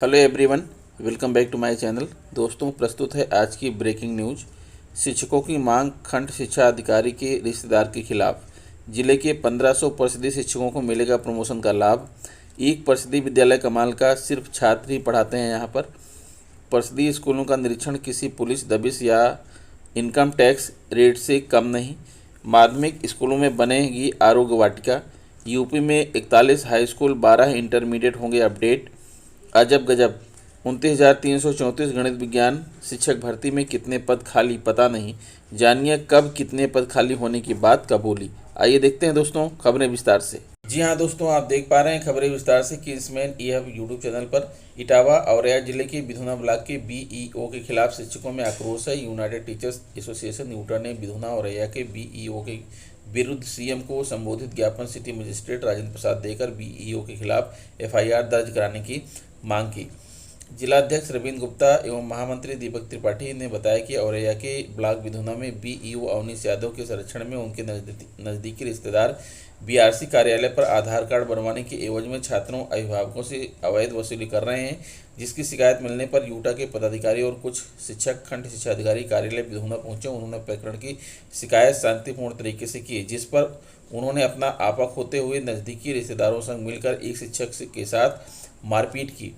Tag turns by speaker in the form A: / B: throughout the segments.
A: Hello everyone, welcome back to my channel. दोस्तों, प्रस्तुत है आज की ब्रेकिंग न्यूज। शिक्षकों की मांग, खंड शिक्षा अधिकारी के रिश्तेदार के खिलाफ। जिले के 1500 परिषदीय शिक्षकों को मिलेगा प्रमोशन का लाभ। एक परिषदीय विद्यालय कमाल का, सिर्फ छात्र ही पढ़ाते हैं यहाँ पर। परिषदीय स्कूलों का निरीक्षण किसी पुलिस दबिश या इनकम टैक्स रेट से कम नहीं। माध्यमिक स्कूलों में बनेगी आरोग्य वाटिका। यूपी में 41 हाई स्कूल, 12 इंटरमीडिएट होंगे अपडेट। अजब गजब, 29,334 गणित विज्ञान शिक्षक भर्ती में कितने पद खाली पता नहीं। जानिए कब कितने पद खाली होने की बात कबूली। आइए देखते हैं दोस्तों खबरें विस्तार से। जी हाँ दोस्तों, आप देख पा रहे हैं खबरें विस्तार से किंग्समैन यूट्यूब चैनल पर। इटावा औरैया जिले के बिधुना ब्लॉक के बीईओ के खिलाफ शिक्षकों में आक्रोश है। यूनाइटेड टीचर्स एसोसिएशन यूटा ने बिधुना औरैया के बीईओ के विरुद्ध सीएम को संबोधित ज्ञापन सिटी मजिस्ट्रेट राजेंद्र प्रसाद देकर बीईओ के खिलाफ एफआईआर दर्ज कराने की मांग की। जिलाध्यक्ष रविंद्र गुप्ता एवं महामंत्री दीपक त्रिपाठी ने बताया कि औरैया के ब्लॉक बिधुना में बीईओ अवनीश यादव के संरक्षण में उनके नज़दीकी रिश्तेदार बीआरसी कार्यालय पर आधार कार्ड बनवाने के एवज में छात्रों अभिभावकों से अवैध वसूली कर रहे हैं, जिसकी शिकायत मिलने पर यूटा के पदाधिकारी और कुछ शिक्षक खंड शिक्षा अधिकारी कार्यालय बिधुना पहुंचे। उन्होंने प्रकरण की शिकायत शांतिपूर्ण तरीके से की, जिस पर उन्होंने अपना आपा खोते हुए नज़दीकी रिश्तेदारों संग मिलकर एक शिक्षक के साथ मारपीट की।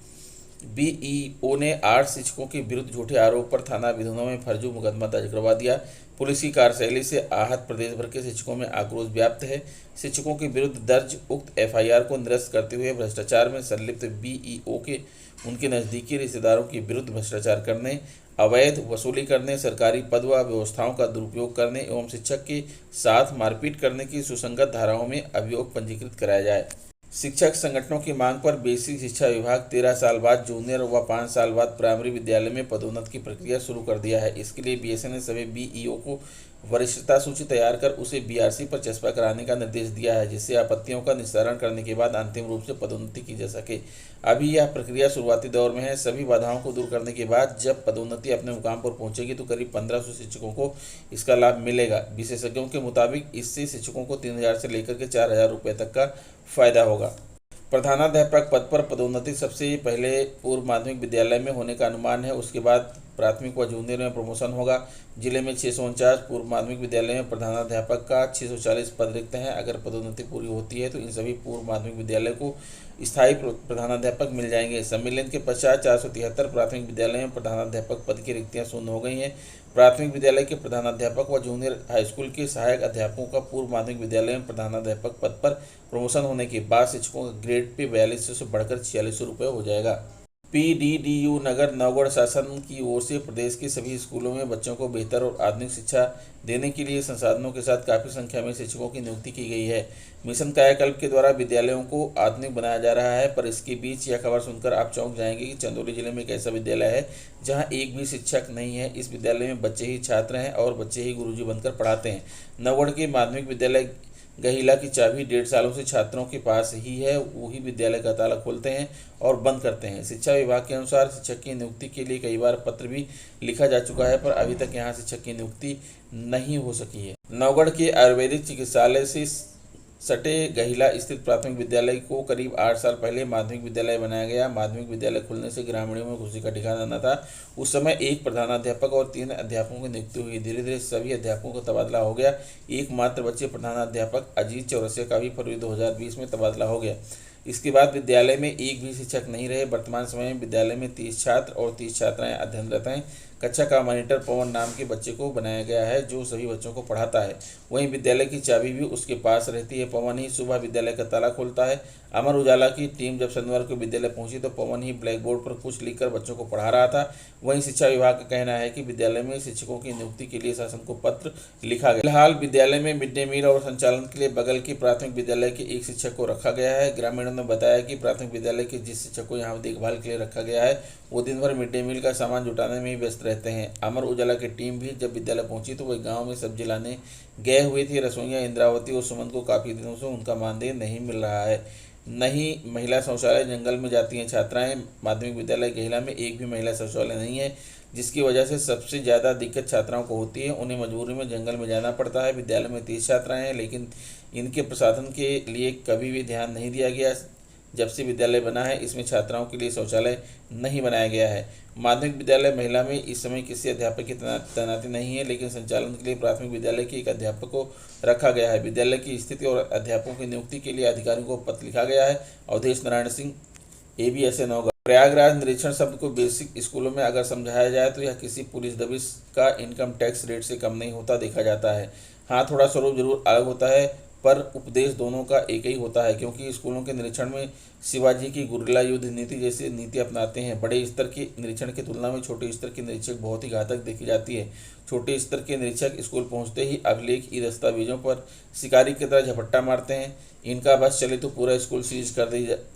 A: बीईओ ने 8 शिक्षकों के विरुद्ध झूठे आरोप पर थाना बिधुना में फर्जी मुकदमा दर्ज करवा दिया। पुलिस की कार्यशैली से आहत प्रदेश भर के शिक्षकों में आक्रोश व्याप्त है। शिक्षकों के विरुद्ध दर्ज उक्त एफआईआर को निरस्त करते हुए भ्रष्टाचार में संलिप्त बीईओ के उनके नज़दीकी रिश्तेदारों के विरुद्ध भ्रष्टाचार करने, अवैध वसूली करने, सरकारी पद व व्यवस्थाओं का दुरुपयोग करने एवं शिक्षक के साथ मारपीट करने की सुसंगत धाराओं में अभियोग पंजीकृत कराया जाए। शिक्षक संगठनों की मांग पर बेसिक शिक्षा विभाग 13 साल बाद जूनियर व 5 साल बाद प्राइमरी विद्यालय में पदोन्नत की प्रक्रिया शुरू कर दिया है। इसके लिए बीएसएन ने सभी बीईओ को वरिष्ठता सूची तैयार कर उसे बीआरसी पर चस्पा कराने का निर्देश दिया है, जिससे आपत्तियों का निस्तारण करने के बाद अंतिम रूप से पदोन्नति की जा सके। अभी यह प्रक्रिया शुरुआती दौर में है। सभी बाधाओं को दूर करने के बाद जब पदोन्नति अपने मुकाम पर पहुंचेगी तो करीब 1500 शिक्षकों को इसका लाभ मिलेगा। विशेषज्ञों के मुताबिक इससे शिक्षकों को 3000 से लेकर के 4000 रुपये तक का फायदा होगा। प्रधानाध्यापक पद पर पदोन्नति सबसे पहले पूर्व माध्यमिक विद्यालय में होने का अनुमान है। उसके बाद प्राथमिक व जूनियर में प्रमोशन होगा। जिले में 649 पूर्व माध्यमिक विद्यालय में प्रधानाध्यापक का 640 पद रिक्त हैं। अगर पदोन्नति पूरी होती है तो इन सभी पूर्व माध्यमिक विद्यालय को स्थायी प्रधानाध्यापक मिल जाएंगे। सम्मेलन के पश्चात 473 प्राथमिक विद्यालय में प्रधानाध्यापक पद की रिक्तियां शून्य हो गई हैं। प्राथमिक विद्यालय के प्रधानाध्यापक व जूनियर हाईस्कूल के सहायक अध्यापकों का पूर्व माध्यमिक विद्यालय में प्रधानाध्यापक पद पर प्रमोशन होने के बाद शिक्षकों का ग्रेड पे 4200 से बढ़कर 4600 रुपये हो जाएगा। पीडीडीयू नगर नवगढ़ शासन की ओर से प्रदेश के सभी स्कूलों में बच्चों को बेहतर और आधुनिक शिक्षा देने के लिए संसाधनों के साथ काफ़ी संख्या में शिक्षकों की नियुक्ति की गई है। मिशन कायाकल्प के द्वारा विद्यालयों को आधुनिक बनाया जा रहा है। पर इसके बीच यह खबर सुनकर आप चौंक जाएंगे कि चंदौली जिले में एक ऐसा विद्यालय है जहां एक भी शिक्षक नहीं है। इस विद्यालय में बच्चे ही छात्र हैं और बच्चे ही गुरुजी बनकर पढ़ाते हैं। नवगढ़ के माध्यमिक विद्यालय गहिला की चाबी 1.5 सालों से छात्रों के पास ही है। वही विद्यालय का ताला खोलते हैं और बंद करते हैं। शिक्षा विभाग के अनुसार शिक्षक की नियुक्ति के लिए कई बार पत्र भी लिखा जा चुका है, पर अभी तक यहां शिक्षक की नियुक्ति नहीं हो सकी है। नवगढ़ के आयुर्वेदिक चिकित्सालय से सटे गहिला स्थित प्राथमिक विद्यालय को करीब 8 साल पहले माध्यमिक विद्यालय बनाया गया। माध्यमिक विद्यालय खुलने से ग्रामीणों में खुशी का ठिकाना न था। उस समय एक प्रधानाध्यापक और 3 अध्यापकों की नियुक्ति हुई। धीरे धीरे सभी अध्यापकों का तबादला हो गया। एकमात्र बच्चे प्रधानाध्यापक अजीत चौरसिया का भी फरवरी 2020 में तबादला हो गया। इसके बाद विद्यालय में एक भी शिक्षक नहीं रहे। वर्तमान समय में विद्यालय में 30 छात्र और 30 छात्राएं अध्ययनरत हैं। कक्षा का मॉनिटर पवन नाम के बच्चे को बनाया गया है, जो सभी बच्चों को पढ़ाता है। वहीं विद्यालय की चाबी भी उसके पास रहती है। पवन ही सुबह विद्यालय का ताला खोलता है। अमर उजाला की टीम जब शनिवार को विद्यालय पहुंची तो पवन ही ब्लैक बोर्ड पर कुछ लिखकर बच्चों को पढ़ा रहा था। वहीं शिक्षा विभाग का कहना है कि विद्यालय में शिक्षकों की नियुक्ति के लिए शासन को पत्र लिखा गया। फिलहाल विद्यालय में मिड डे मील और संचालन के लिए बगल के प्राथमिक विद्यालय के एक शिक्षक को रखा गया है। ग्रामीणों ने बताया कि प्राथमिक विद्यालय के जिस शिक्षक को यहाँ देखभाल के लिए रखा गया है वो दिन भर मिड डे मील का सामान जुटाने में ही व्यस्त रहते हैं। अमर उजाला की टीम भी जब विद्यालय पहुंची तो वह गांव में सब्जी लाने गए हुए थे। रसोइया इंद्रावती और सुमन को काफ़ी दिनों से उनका मानदेय नहीं मिल रहा है। नहीं महिला शौचालय जंगल में जाती हैं छात्राएं। माध्यमिक विद्यालय गहिला में एक भी महिला शौचालय नहीं है, जिसकी वजह से सबसे ज़्यादा दिक्कत छात्राओं को होती है। उन्हें मजबूरी में जंगल में जाना पड़ता है। विद्यालय में 30 छात्राएं हैं, लेकिन इनके प्रसाधन के लिए कभी भी ध्यान नहीं दिया गया। जब से विद्यालय बना है इसमें छात्राओं के लिए शौचालय नहीं बनाया गया है। माध्यमिक विद्यालय महिला में इस समय किसी अध्यापक की तैनाती नहीं है, लेकिन संचालन के लिए प्राथमिक विद्यालय के एक अध्यापक को रखा गया है। विद्यालय की स्थिति और अध्यापकों की नियुक्ति के लिए अधिकारियों को पत्र लिखा गया है। अवधेश नारायण सिंह, ABSA नौगढ़। प्रयागराज निरीक्षण शब्द को बेसिक स्कूलों में अगर समझाया जाए तो यह किसी पुलिस दबिश का इनकम टैक्स रेट से कम नहीं होता देखा जाता है। हाँ, थोड़ा स्वरूप जरूर अलग होता है, पर उपदेश दोनों का एक ही होता है, क्योंकि स्कूलों के निरीक्षण में शिवाजी की गुरिल्ला युद्ध नीति जैसी नीति अपनाते हैं। बड़े स्तर के निरीक्षण की तुलना में छोटे स्तर के निरीक्षक बहुत ही घातक देखी जाती है। छोटे स्तर के निरीक्षक स्कूल पहुंचते ही अभिलेख ई दस्तावेजों पर शिकारी की तरह झपट्टा मारते हैं। इनका बस चले तो पूरा स्कूल सीज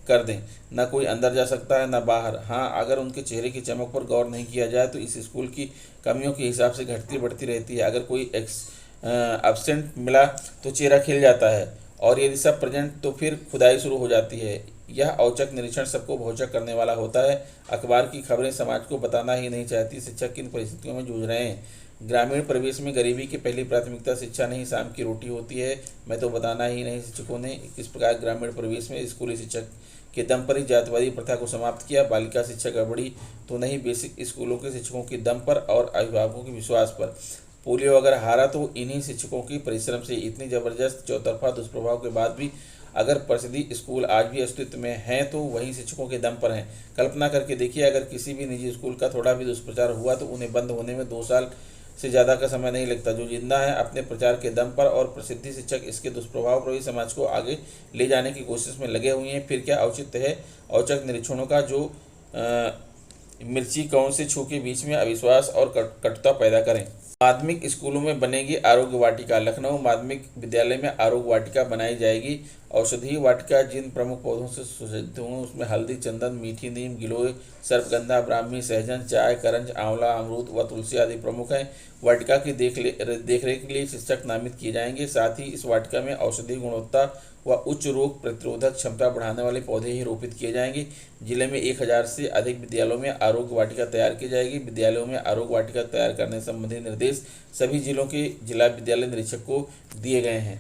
A: कर दें, न कोई अंदर जा सकता है न बाहर। हाँ, अगर उनके चेहरे की चमक पर गौर नहीं किया जाए तो इस स्कूल की कमियों के हिसाब से घटती बढ़ती रहती है। अगर कोई एब्सेंट मिला तो चेहरा खिल जाता है, और यदि सब प्रेजेंट तो फिर खुदाई शुरू हो जाती है। यह औचक निरीक्षण सबको भौचक करने वाला होता है। अखबार की खबरें समाज को बताना ही नहीं चाहती शिक्षक किन परिस्थितियों में जूझ रहे हैं। ग्रामीण परिवेश में गरीबी की पहली प्राथमिकता शिक्षा नहीं, शाम की रोटी होती है। मैं तो बताना ही नहीं शिक्षकों ने किस प्रकार ग्रामीण परिवेश में स्कूली शिक्षक के दम पर ही जातिवादी प्रथा को समाप्त किया। बालिका शिक्षा गड़बड़ी तो नहीं, बेसिक स्कूलों के शिक्षकों के दम पर और अभिभावकों के विश्वास पर। पोलियो अगर हारा तो इन्हीं शिक्षकों की परिश्रम से। इतनी जबरदस्त चौतरफा दुष्प्रभाव के बाद भी अगर प्रसिद्धि स्कूल आज भी अस्तित्व में हैं तो वही शिक्षकों के दम पर हैं। कल्पना करके देखिए, अगर किसी भी निजी स्कूल का थोड़ा भी दुष्प्रचार हुआ तो उन्हें बंद होने में 2 साल से ज़्यादा का समय नहीं लगता। जो जिंदा है अपने प्रचार के दम पर, और प्रसिद्धि शिक्षक इसके दुष्प्रभाव पर भी समाज को आगे ले जाने की कोशिश में लगे हुए हैं। फिर क्या औचित्य है औचक निरीक्षणों का, जो मिर्ची कौन से छू के बीच में अविश्वास और कटुता पैदा करें। माध्यमिक स्कूलों में बनेगी आरोग्य वाटिका। लखनऊ माध्यमिक विद्यालय में आरोग्य वाटिका बनाई जाएगी। औषधीय वाटिका जिन प्रमुख पौधों से सुसज्जित होंगे उसमें हल्दी, चंदन, मीठी नीम, गिलोय, सर्पगंधा, ब्राह्मी, सहजन, चाय, करंज, आंवला, अमरूद व तुलसी आदि प्रमुख हैं। वाटिका की देखरेख के लिए शिक्षक नामित किए जाएंगे। साथ ही इस वाटिका में औषधीय गुणवत्ता व उच्च रोग प्रतिरोधक क्षमता बढ़ाने वाले पौधे ही रोपित किए जाएंगे। जिले में 1000 से अधिक विद्यालयों में आरोग्य वाटिका तैयार की जाएगी। विद्यालयों में आरोग्य वाटिका तैयार करने संबंधी निर्देश सभी जिलों के जिला विद्यालय निरीक्षक को दिए गए हैं।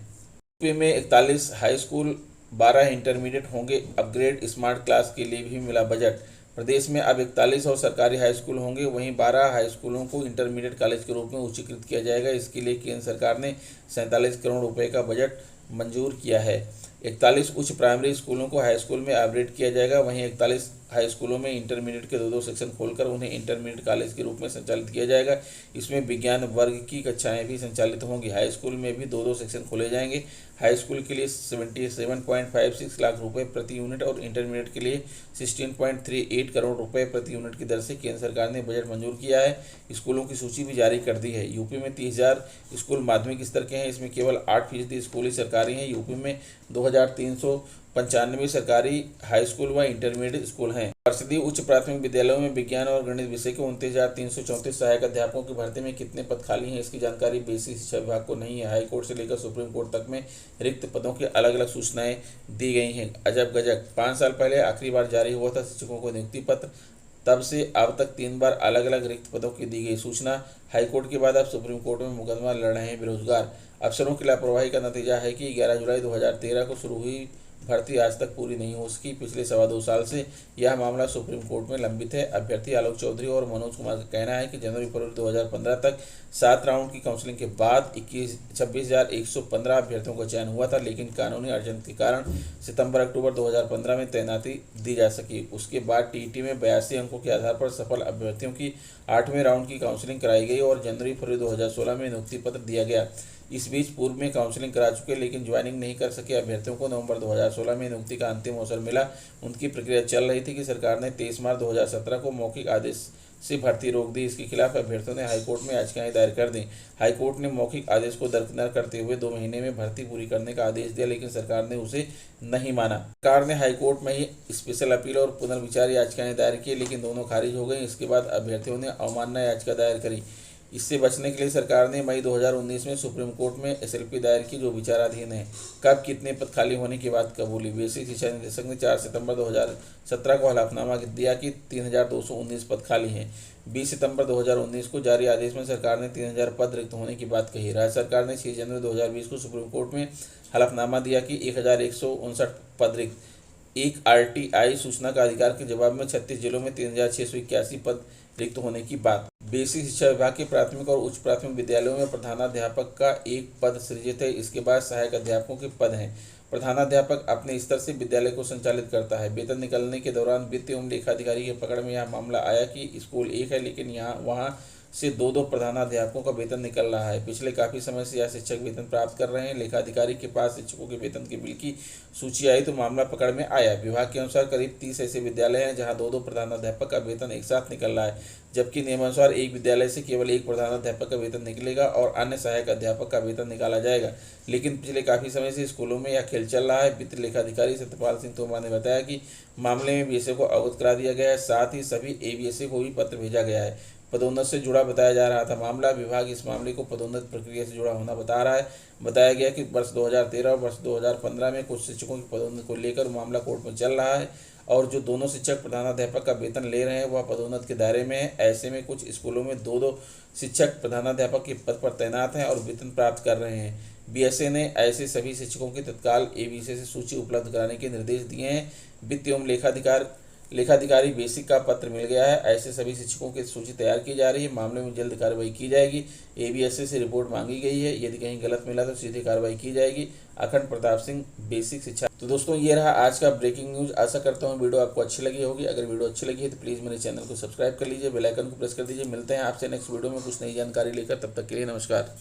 A: यूपी में 41 हाई स्कूल, 12 इंटरमीडिएट होंगे अपग्रेड। स्मार्ट क्लास के लिए भी मिला बजट। प्रदेश में अब 41 और सरकारी हाई स्कूल होंगे, वहीं 12 हाई स्कूलों को इंटरमीडिएट कॉलेज के रूप में उच्चीकृत किया जाएगा। इसके लिए केंद्र सरकार ने 47 करोड़ रुपए का बजट मंजूर किया है। 41 उच्च प्राइमरी स्कूलों को हाई स्कूल में अपग्रेड किया जाएगा। वहीं 41 हाई स्कूलों में इंटरमीडिएट के 2-2 सेक्शन खोलकर उन्हें इंटरमीडिएट कॉलेज के रूप में संचालित किया जाएगा। इसमें विज्ञान वर्ग की कक्षाएं भी संचालित होंगी। हाई स्कूल में भी 2-2 सेक्शन खोले जाएंगे। हाई स्कूल के लिए 77.56 लाख रुपए प्रति यूनिट और इंटरमीडिएट के लिए 16.38 करोड़ रुपए प्रति यूनिट की दर से केंद्र सरकार ने बजट मंजूर किया है। स्कूलों की सूची भी जारी कर दी है। यूपी में 30,000 स्कूल माध्यमिक स्तर के हैं, इसमें केवल 8% स्कूल ही सरकारी हैं। यूपी में 2395 सरकारी हाई स्कूल व इंटरमीडिएट स्कूल हैं। परिषदीय उच्च प्राथमिक विद्यालयों में विज्ञान और गणित विषय के 29,334 सहायक अध्यापकों की भर्ती में कितने पद खाली हैं, इसकी जानकारी बेसिक शिक्षा विभाग को नहीं है। हाई कोर्ट से लेकर सुप्रीम कोर्ट तक में रिक्त पदों की अलग अलग सूचनाएं दी गई हैं। अजब गजब, 5 साल पहले आखिरी बार जारी हुआ था शिक्षकों को नियुक्ति पत्र, तब से अब तक 3 बार अलग अलग रिक्त पदों की दी गई सूचना। हाईकोर्ट के बाद अब सुप्रीम कोर्ट में मुकदमा लड़ रहे हैं बेरोजगार। अफसरों की लापरवाही का नतीजा है कि 11 जुलाई 2013 को शुरू हुई भर्ती आज तक पूरी नहीं हो सकी। पिछले 2.25 साल से यह मामला सुप्रीम कोर्ट में लंबित है। अभ्यर्थी आलोक चौधरी और मनोज कुमार का कहना है कि जनवरी-फरवरी 2015 तक 7 राउंड की काउंसलिंग के बाद 26,115 अभ्यर्थियों का चयन हुआ था, लेकिन कानूनी अड़चन के कारण सितंबर-अक्टूबर 2015 में तैनाती दी जा सकी। उसके बाद टीईटी में 82 अंकों के आधार पर सफल अभ्यर्थियों की 8वें राउंड की काउंसलिंग कराई गई और जनवरी-फरवरी 2016 में नियुक्ति पत्र दिया गया। इस बीच पूर्व में काउंसलिंग करा चुके लेकिन ज्वाइनिंग नहीं कर सके अभ्यर्थियों को नवंबर 2016 में नियुक्ति का अंतिम अवसर मिला। उनकी प्रक्रिया चल रही थी कि सरकार ने 23 मार्च 2017 को मौखिक आदेश से भर्ती रोक दी। इसके खिलाफ अभ्यर्थियों ने हाईकोर्ट में याचिकाएं दायर कर दी। हाईकोर्ट ने मौखिक आदेश को दरकिनार करते हुए 2 महीने में भर्ती पूरी करने का आदेश दिया, लेकिन सरकार ने उसे नहीं माना। सरकार ने हाईकोर्ट में ही स्पेशल अपील और पुनर्विचार याचिकाएं दायर की, लेकिन दोनों खारिज हो गई। इसके बाद अभ्यर्थियों ने अवमानना याचिका दायर करी। इससे बचने के लिए सरकार ने मई 2019 में सुप्रीम कोर्ट में एसएलपी दायर की, जो विचाराधीन है। कब कितने पद खाली होने की बात कबूली। बेसिक शिक्षा निदेशक ने 4 सितंबर 2017 को हलफनामा दिया कि 3,219 पद खाली हैं। 20 सितंबर 2019 को जारी आदेश में सरकार ने 3,000 पद रिक्त होने की बात कही। राज्य सरकार ने 6 जनवरी 2020 को सुप्रीम कोर्ट में हलफनामा दिया कि 1,159 पद रिक्त। एक RTI सूचना का अधिकार के जवाब में 36 जिलों में 3681 पद रिक्त होने की बात। बेसिक शिक्षा विभाग के प्राथमिक और उच्च प्राथमिक विद्यालयों में प्रधानाध्यापक का एक पद सृजित है। इसके बाद सहायक अध्यापकों के पद हैं। प्रधानाध्यापक अपने स्तर से विद्यालय को संचालित करता है। वेतन निकलने के दौरान वित्त एवं लेखाधिकारी के पकड़ में यह मामला आया कि स्कूल एक है, लेकिन वहाँ से दो प्रधानाध्यापकों का वेतन निकल रहा है। पिछले काफ़ी समय से यह शिक्षक वेतन प्राप्त कर रहे हैं। लेखाधिकारी के पास शिक्षकों के वेतन के बिल की सूची आई तो मामला पकड़ में आया। विभाग के अनुसार करीब 30 ऐसे विद्यालय हैं जहां दो प्रधानाध्यापक का वेतन एक साथ निकल रहा है, जबकि नियमानुसार एक विद्यालय से केवल एक प्रधानाध्यापक का वेतन निकलेगा और अन्य सहायक अध्यापक का वेतन निकाला जाएगा। लेकिन पिछले काफ़ी समय से स्कूलों में यह खेल चल रहा है। वित्त लेखाधिकारी सत्यपाल सिंह तोमर ने बताया कि मामले में बीएसए को अवगत करा दिया गया है, साथ ही सभी एबीएसए को भी पत्र भेजा गया है। पदोन्नत से जुड़ा बताया जा रहा था मामला। विभाग इस मामले को पदोन्नत प्रक्रिया से जुड़ा होना बता रहा है। बताया गया कि वर्ष 2013 और वर्ष 2015 में कुछ शिक्षकों की पदोन्नति को लेकर मामला कोर्ट में चल रहा है और जो दोनों शिक्षक प्रधानाध्यापक का वेतन ले रहे हैं वह पदोन्नति के दायरे में है। ऐसे में कुछ स्कूलों में दो शिक्षक प्रधानाध्यापक के पद पर तैनात हैं और वेतन प्राप्त कर रहे हैं। बीएसए ने ऐसे सभी शिक्षकों की तत्काल एबीसी से सूची उपलब्ध कराने के निर्देश दिए हैं। वित्त एवं लेखाधिकारी बेसिक का पत्र मिल गया है। ऐसे सभी शिक्षकों की सूची तैयार की जा रही है। मामले में जल्द कार्रवाई की जाएगी। एबीएसए से रिपोर्ट मांगी गई है। यदि कहीं गलत मिला तो सीधी कार्रवाई की जाएगी। अखंड प्रताप सिंह, बेसिक शिक्षा। तो दोस्तों, ये रहा आज का ब्रेकिंग न्यूज़। आशा करता हूँ वीडियो आपको अच्छी लगी होगी। अगर वीडियो अच्छी लगी है तो प्लीज़ मेरे चैनल को सब्सक्राइब कर लीजिए, बेल आइकन को प्रेस कर दीजिए। मिलते हैं आपसे नेक्स्ट वीडियो में कुछ नई जानकारी लेकर। तब तक के लिए नमस्कार।